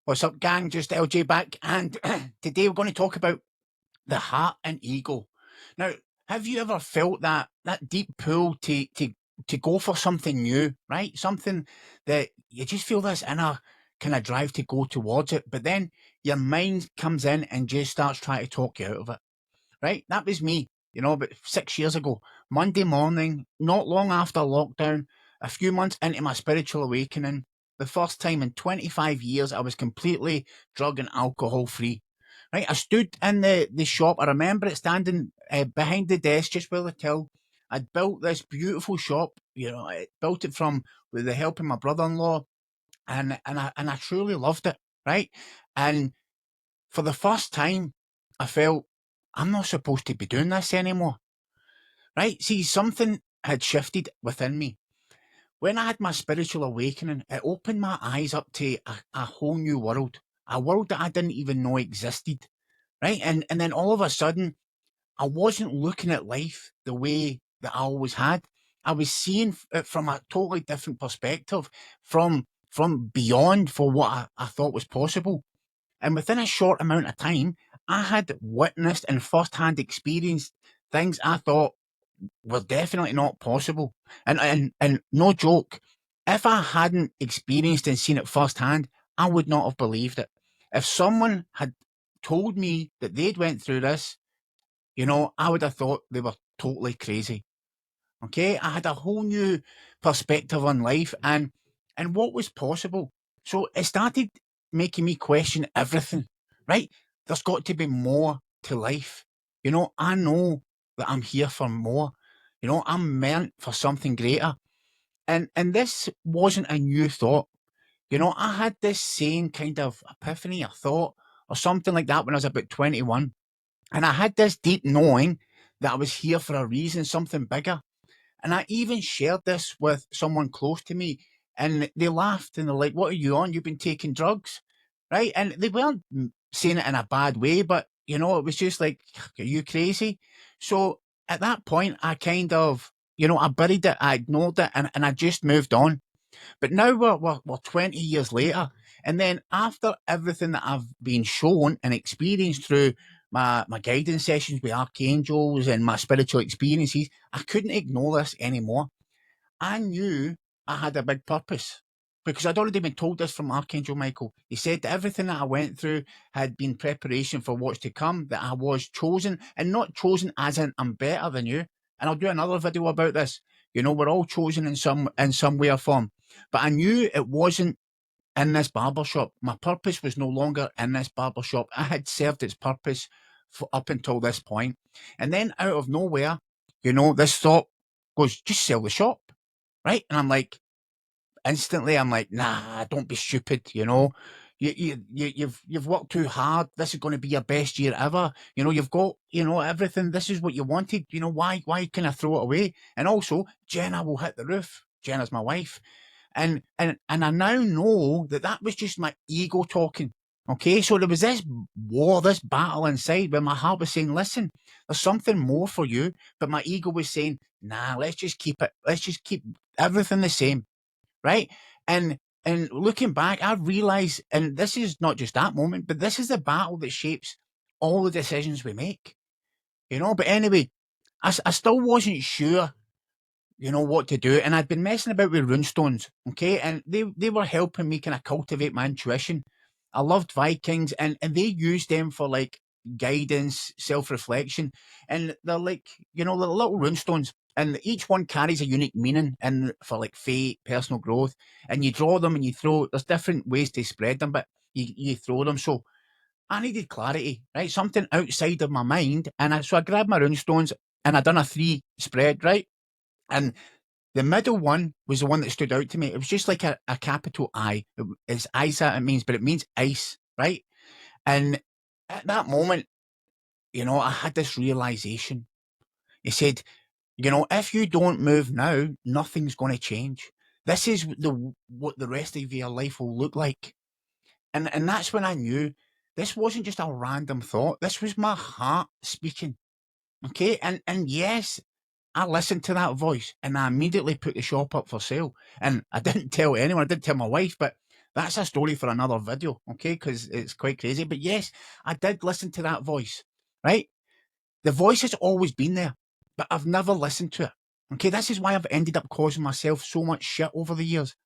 What's up, gang? Just LJ back, and today we're going to talk about the heart and ego. Now, have you ever felt that deep pull to go for something new, right? Something that you just feel this inner kind of drive to go towards it, but then your mind comes in and just starts trying to talk you out of it, right? That was me, about 6 years ago. Monday morning, not long after lockdown, a few months into my spiritual awakening, the first time in 25 years I was completely drug and alcohol free. Right, I stood in the shop. I remember it standing behind the desk just below the till. I'd built this beautiful shop. I built it from with the help of my brother-in-law, and I truly loved it. Right, and for the first time, I felt I'm not supposed to be doing this anymore. Right? See, something had shifted within me. When I had my spiritual awakening, it opened my eyes up to a whole new world, a world that I didn't even know existed. Right? And then all of a sudden, I wasn't looking at life the way that I always had. I was seeing it from a totally different perspective, from beyond for what I thought was possible. And within a short amount of time, I had witnessed and firsthand experienced things I thought were definitely not possible. And no joke, if I hadn't experienced and seen it firsthand, I would not have believed it. If someone had told me that they'd went through this, I would have thought they were totally crazy. Okay, I had a whole new perspective on life and what was possible. So it started making me question everything. Right? There's got to be more to life. I know that I'm here for more. I'm meant for something greater. And this wasn't a new thought. I had this same kind of epiphany or thought or something like that when I was about 21. And I had this deep knowing that I was here for a reason, something bigger. And I even shared this with someone close to me, and they laughed and they're like, "What are you on? You've been taking drugs," right? And they weren't saying it in a bad way, but it was just like, "Are you crazy?" So at that point, I kind of, I buried it, I ignored it, and I just moved on. But now we're 20 years later. And then after everything that I've been shown and experienced through my guidance sessions with archangels and my spiritual experiences, I couldn't ignore this anymore. I knew I had a big purpose because I'd already been told this from Archangel Michael. He said that everything that I went through had been preparation for what's to come, that I was chosen, and not chosen as in I'm better than you. And I'll do another video about this. We're all chosen in some way or form. But I knew it wasn't in this barbershop. My purpose was no longer in this barbershop. I had served its purpose for up until this point. And then out of nowhere, this thought goes, just sell the shop. Right? And I'm like, instantly, I'm like, nah, don't be stupid. You've worked too hard. This is going to be your best year ever. You've got, everything. This is what you wanted. Why can I throw it away? And also, Jenna will hit the roof. Jenna's my wife. And I now know that was just my ego talking. Okay, so there was this war, this battle inside where my heart was saying, listen, there's something more for you. But my ego was saying, nah, let's just keep it. Let's just keep everything the same. Right. And looking back, I realized, and this is not just that moment, but this is the battle that shapes all the decisions we make. But anyway, I still wasn't sure what to do. And I'd been messing about with runestones, okay? And they were helping me kind of cultivate my intuition. I loved Vikings, and they used them for like guidance, self-reflection. And they're like, they're little runestones. And each one carries a unique meaning and for like fate, personal growth. And you draw them and you throw, there's different ways to spread them, but you throw them. So I needed clarity, right? Something outside of my mind. So I grabbed my runestones and I done a 3 spread, right? And the middle one was the one that stood out to me. It was just like a capital I. It's ISA, it means, but it means ice, right? And at that moment, I had this realization. He said, if you don't move now, nothing's going to change. This is what the rest of your life will look like. And that's when I knew this wasn't just a random thought. This was my heart speaking. Okay. And yes, I listened to that voice and I immediately put the shop up for sale. And I didn't tell anyone, I didn't tell my wife, but That's a story for another video, okay? Because it's quite crazy. But yes, I did listen to that voice, right? The voice has always been there, but I've never listened to it. Okay, this is why I've ended up causing myself so much shit over the years.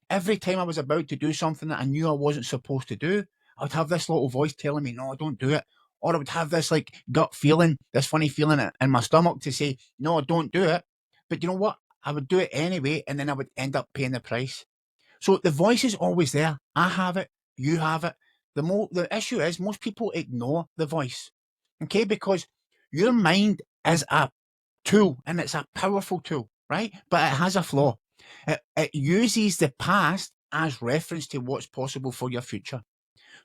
Every time I was about to do something that I knew I wasn't supposed to do, I would have this little voice telling me, no, don't do it. Or I would have this like gut feeling, this funny feeling in my stomach to say, no, don't do it. But you know what? I would do it anyway, and then I would end up paying the price. So the voice is always there. I have it. You have it. The issue is most people ignore the voice, okay? Because your mind is a tool, and it's a powerful tool, right? But it has a flaw. It uses the past as reference to what's possible for your future.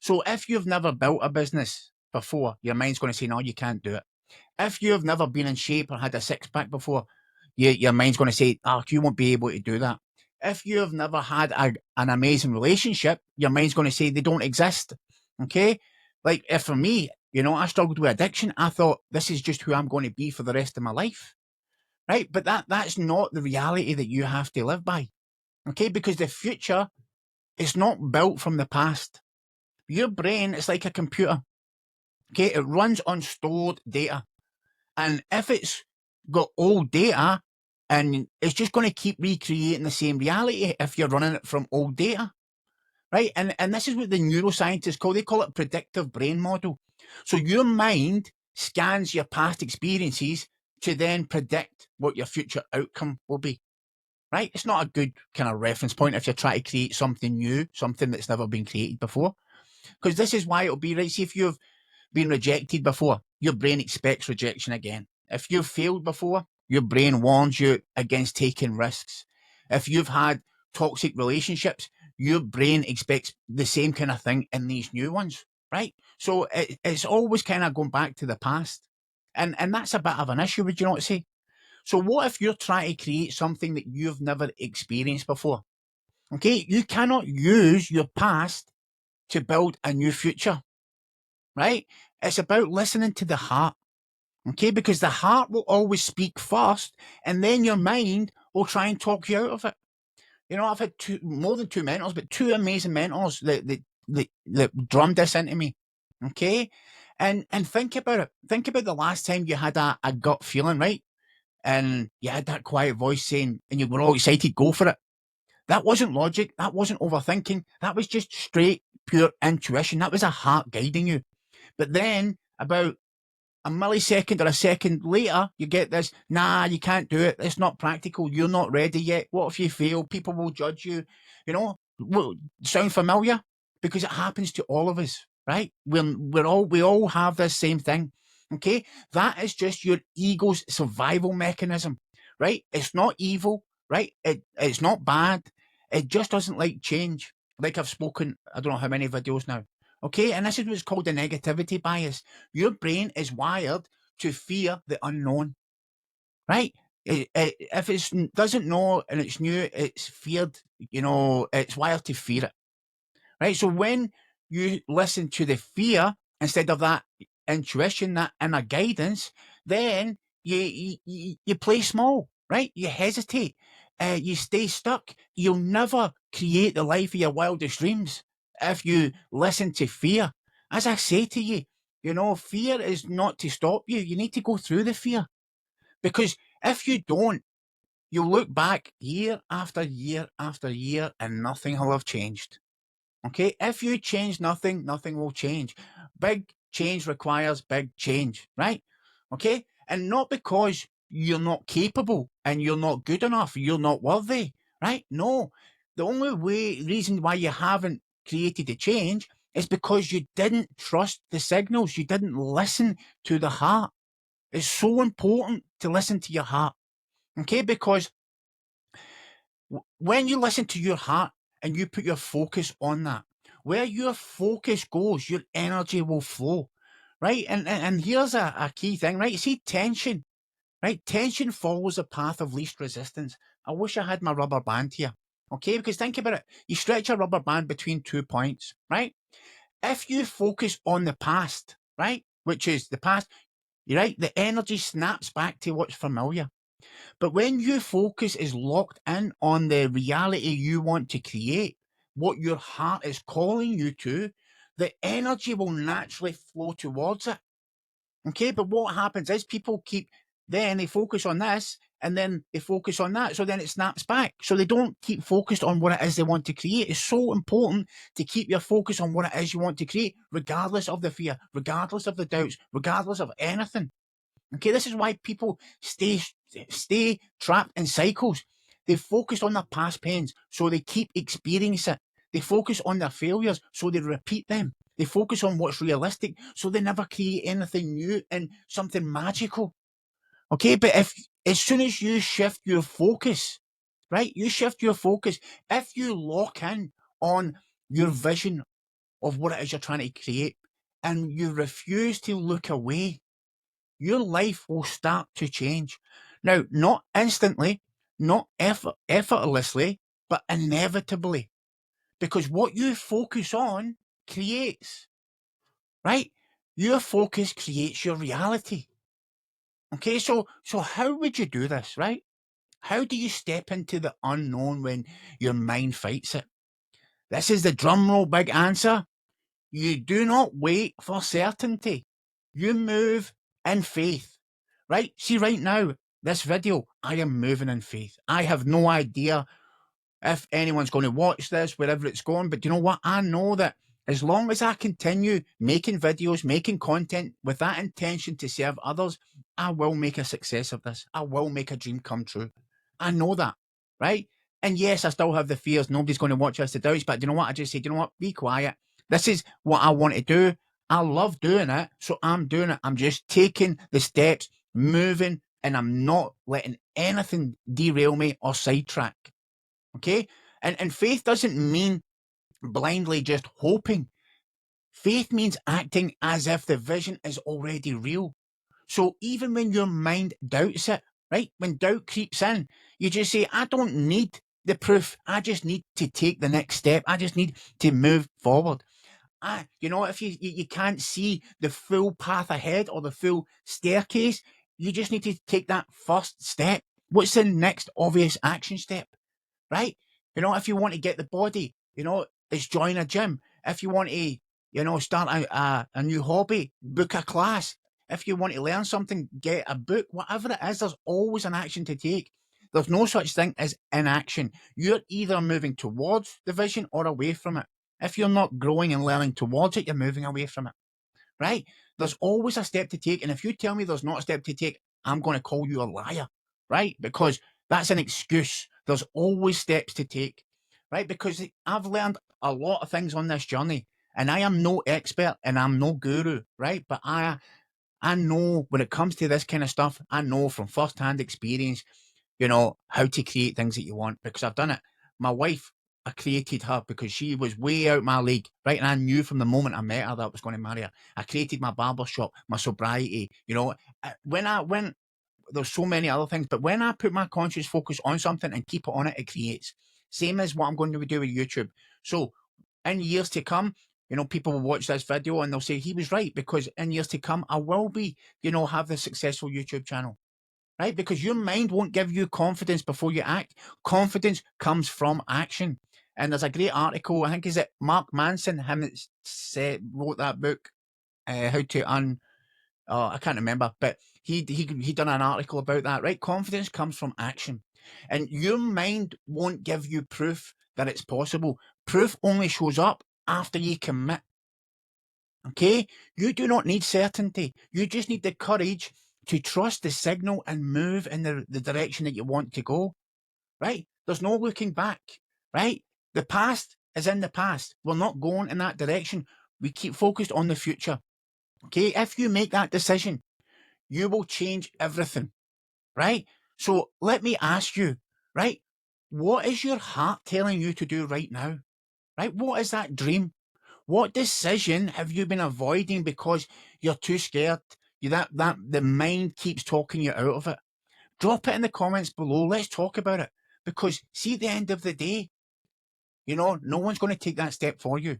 So if you've never built a business before, your mind's going to say, no, you can't do it. If you've never been in shape or had a six pack before, your mind's going to say, oh, you won't be able to do that. If you've never had an amazing relationship, your mind's going to say they don't exist. Okay? Like if for me, I struggled with addiction. I thought this is just who I'm going to be for the rest of my life. Right? But that's not the reality that you have to live by. Okay? Because the future is not built from the past. Your brain is like a computer. Okay? It runs on stored data. And if it's got old data, and it's just going to keep recreating the same reality if you're running it from old data, right? And this is what the neuroscientists they call it predictive brain model. So your mind scans your past experiences to then predict what your future outcome will be, right? It's not a good kind of reference point if you're trying to create something new, something that's never been created before. Because this is why it'll be, right? See, if you've been rejected before, your brain expects rejection again. If you've failed before, your brain warns you against taking risks. If you've had toxic relationships, your brain expects the same kind of thing in these new ones, right? So it's always kind of going back to the past. And that's a bit of an issue, would you not say? So what if you're trying to create something that you've never experienced before? Okay, you cannot use your past to build a new future, right? It's about listening to the heart. Okay, because the heart will always speak first, and then your mind will try and talk you out of it. I've had more than two mentors, but two amazing mentors that drummed this into me. Okay, and think about it. Think about the last time you had a gut feeling, right? And you had that quiet voice saying, and you were all excited, go for it. That wasn't logic. That wasn't overthinking. That was just straight, pure intuition. That was a heart guiding you. But then, about a millisecond or a second later, you get this, nah, you can't do it. It's not practical. You're not ready yet. What if you fail? People will judge you. Sound familiar? Because it happens to all of us, right? We all have this same thing. Okay? That is just your ego's survival mechanism, right? It's not evil, right? It's not bad. It just doesn't like change. Like I've spoken, I don't know how many videos now. Okay, and this is what's called the negativity bias. Your brain is wired to fear the unknown, right? If it doesn't know and it's new, it's feared. It's wired to fear it, right? So when you listen to the fear instead of that intuition, that inner guidance, then you play small, right? You hesitate, you stay stuck. You'll never create the life of your wildest dreams if you listen to fear. As I say to you, fear is not to stop you. You need to go through the fear, because if you don't, you'll look back year after year after year and nothing will have changed. Okay, if you change nothing, nothing will change. Big change requires big change, right? Okay, and not because you're not capable and you're not good enough, you're not worthy, right? No, the only reason why you haven't created the change is because you didn't trust the signals, you didn't listen to the heart. It's so important to listen to your heart, okay? Because when you listen to your heart and you put your focus on that, where your focus goes, your energy will flow, right? And here's a key thing, right? See, tension, right? Tension follows the path of least resistance. I wish I had my rubber band here, okay? Because think about it. You stretch a rubber band between 2 points, right? If you focus on the past, right, which is the past, right, the energy snaps back to what's familiar. But when your focus is locked in on the reality you want to create, what your heart is calling you to, the energy will naturally flow towards it. Okay, but what happens is people they focus on this and then they focus on that. So then it snaps back. So they don't keep focused on what it is they want to create. It's so important to keep your focus on what it is you want to create, regardless of the fear, regardless of the doubts, regardless of anything. Okay, this is why people stay trapped in cycles. They focus on their past pains, so they keep experiencing it. They focus on their failures, so they repeat them. They focus on what's realistic, so they never create anything new and something magical. Okay, but if as soon as you shift your focus, right, you shift your focus, if you lock in on your vision of what it is you're trying to create and you refuse to look away, your life will start to change. Now, not instantly, not effortlessly, but inevitably. Because what you focus on creates, right? Your focus creates your reality. Okay, so how would you do this, right? How do you step into the unknown when your mind fights it? This is the drumroll big answer. You do not wait for certainty. You move in faith. Right? See, right now, this video, I am moving in faith. I have no idea if anyone's going to watch this, wherever it's going, but you know what? I know that as long as I continue making videos, making content with that intention to serve others, I will make a success of this. I will make a dream come true. I know that, right? And yes, I still have the fears. Nobody's going to watch this to doubts, but you know what? I just said, you know what? Be quiet. This is what I want to do. I love doing it, so I'm doing it. I'm just taking the steps, moving, and I'm not letting anything derail me or sidetrack. Okay? And faith doesn't mean blindly just hoping. Faith means acting as if the vision is already real. So even when your mind doubts it, right? When doubt creeps in, you just say, I don't need the proof. I just need to take the next step. I just need to move forward. If you can't see the full path ahead or the full staircase, you just need to take that first step. What's the next obvious action step? Right? If you want to get the body, it's join a gym. If you want to, start a new hobby, book a class. If you want to learn something, get a book. Whatever it is, there's always an action to take. There's no such thing as inaction. You're either moving towards the vision or away from it. If you're not growing and learning towards it, you're moving away from it. Right? There's always a step to take. And if you tell me there's not a step to take, I'm going to call you a liar. Right? Because that's an excuse. There's always steps to take. Right? Because I've learned a lot of things on this journey. And I am no expert and I'm no guru. Right? But I know when it comes to this kind of stuff, I know from first-hand experience, how to create things that you want because I've done it. My wife, I created her because she was way out my league, right? And I knew from the moment I met her that I was going to marry her. I created my barbershop, my sobriety, when there's so many other things, but when I put my conscious focus on something and keep it on it, it creates. Same as what I'm going to do with YouTube. So in years to come, people will watch this video and they'll say he was right because in years to come, I will be, have this successful YouTube channel. Right? Because your mind won't give you confidence before you act. Confidence comes from action. And there's a great article, I think is it Mark Manson, him that wrote that book, How to I can't remember, but he done an article about that, right? Confidence comes from action. And your mind won't give you proof that it's possible. Proof only shows up after you commit. Okay? You do not need certainty. You just need the courage to trust the signal and move in the direction that you want to go, right? There's no looking back, right? The past is in the past. We're not going in that direction. We keep focused on the future, okay? If you make that decision, you will change everything, right? So let me ask you, right? What is your heart telling you to do right now, right? What is that dream? What decision have you been avoiding because you're too scared? That the mind keeps talking you out of it. Drop it in the comments below. Let's talk about it. Because see, at the end of the day, no one's going to take that step for you.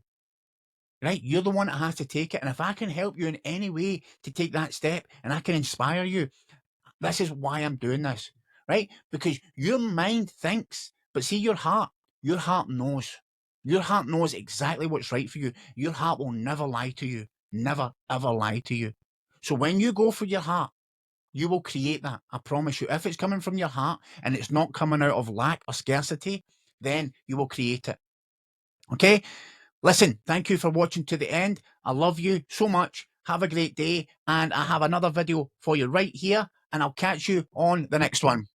Right? You're the one that has to take it. And if I can help you in any way to take that step and I can inspire you, this is why I'm doing this. Right? Because your mind thinks, but see, your heart knows. Your heart knows exactly what's right for you. Your heart will never lie to you. Never, ever lie to you. So when you go for your heart, you will create that. I promise you. If it's coming from your heart and it's not coming out of lack or scarcity, then you will create it. Okay? Listen, thank you for watching to the end. I love you so much. Have a great day. And I have another video for you right here. And I'll catch you on the next one.